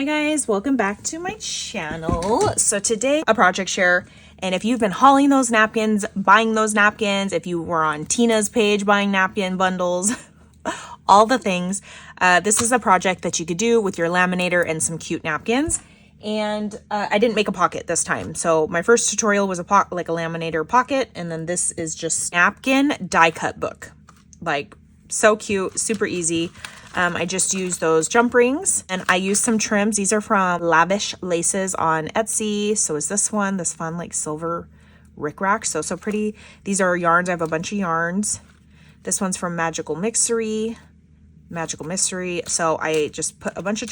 Hi guys, welcome back to my channel. So today a project share, and if you've been hauling those napkins, buying those napkins, if you were on Tina's page buying napkin bundles, all the things, this is a project that you could do with your laminator and some cute napkins. And I didn't make a pocket this time. So my first tutorial was like a laminator pocket, and then this is just napkin die cut book. Like so cute, super easy. I just used those jump rings and I used some trims. These are from Lavish laces on Etsy. So is this one, this fun like silver rickrack. So pretty. These are yarns. I have a bunch of yarns. This one's from Magical Mixery. So I just put a bunch of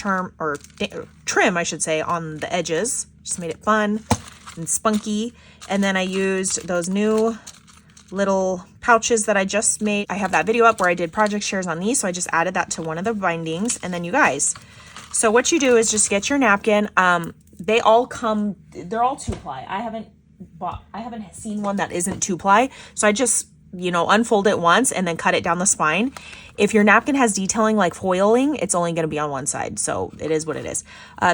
trim, I should say, on the edges. Just made it fun and spunky. And then I used those new little pouches that I just made. I have that video up where I did project shares on these, so I just added that to one of the bindings. And then you guys, so what you do is just get your napkin. They all come, they're all 2-ply. I haven't seen one that isn't 2-ply, so I just, unfold it once and then cut it down the spine. If your napkin has detailing like foiling, it's only going to be on one side, so it is what it is.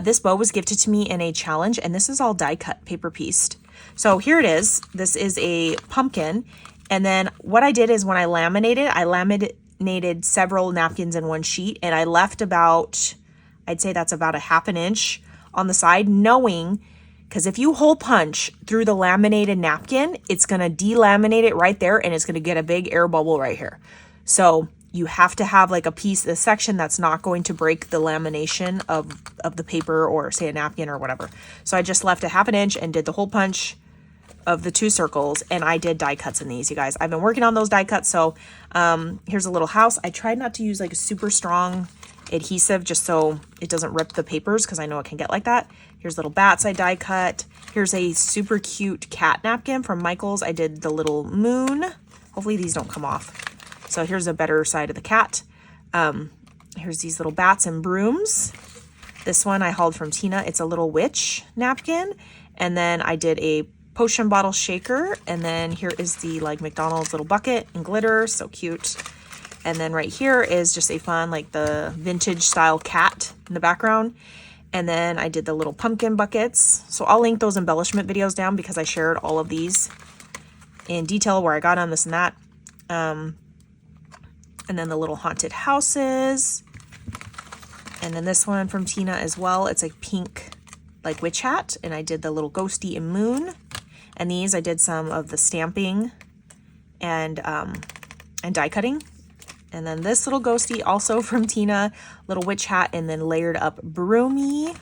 This bow was gifted to me in a challenge, and this is all die cut, paper pieced. So here it is. This is a pumpkin. And then what I did is when I laminated several napkins in one sheet, and I left about, I'd say that's about a 1/2 inch on the side, knowing, because if you hole punch through the laminated napkin, it's going to delaminate it right there, and it's going to get a big air bubble right here. So you have to have like a section that's not going to break the lamination of the paper, or say a napkin or whatever. So I just left a 1/2 inch and did the hole punch of the 2 circles, and I did die cuts in these, you guys. I've been working on those die cuts. So here's a little house. I tried not to use like a super strong adhesive just so it doesn't rip the papers, because I know it can get like that. Here's little bats I die cut. Here's a super cute cat napkin from Michael's. I did the little moon. Hopefully these don't come off. So here's a better side of the cat. Here's these little bats and brooms. This one I hauled from Tina. It's a little witch napkin. And then I did a potion bottle shaker, and then here is the like McDonald's little bucket and glitter, so cute. And then right here is just a fun like the vintage style cat in the background. And then I did the little pumpkin buckets. So I'll link those embellishment videos down, because I shared all of these in detail, where I got on this and that. And then the little haunted houses, and then this one from Tina as well. It's like pink like witch hat, and I did the little ghosty and moon. And these I did some of the stamping and die cutting. And then this little ghosty also from Tina, little witch hat, and then layered up broomy.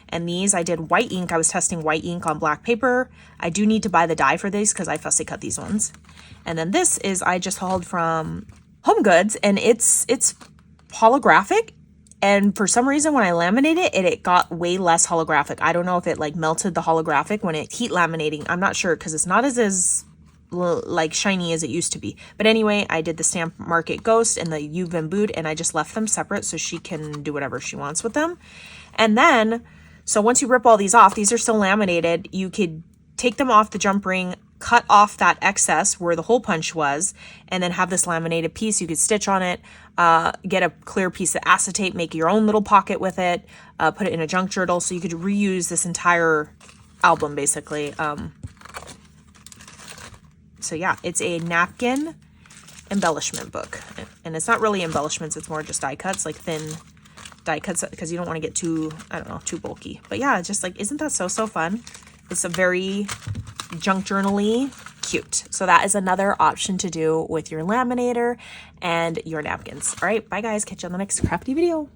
And these I did white ink. I was testing white ink on black paper. I do need to buy the dye for these, because I fussy cut these ones. And then this is I just hauled from Home Goods, and it's holographic. And for some reason, when I laminated it, it got way less holographic. I don't know if it like melted the holographic when it heat laminating. I'm not sure, because it's not as like shiny as it used to be. But anyway, I did the Stamp Market Ghost and the You've Embued, and I just left them separate so she can do whatever she wants with them. And then, so once you rip all these off, these are still laminated. You could take them off the jump ring, cut off that excess where the hole punch was, and then have this laminated piece. You could stitch on it, get a clear piece of acetate, make your own little pocket with it, put it in a junk journal, so you could reuse this entire album basically. So yeah, it's a napkin embellishment book, and it's not really embellishments, it's more just die cuts, like thin die cuts, because you don't want to get too, I don't know, too bulky. But yeah, just like, isn't that so fun? It's a very junk journal-y cute. So that is another option to do with your laminator and your napkins. All right, bye guys, catch you on the next crafty video.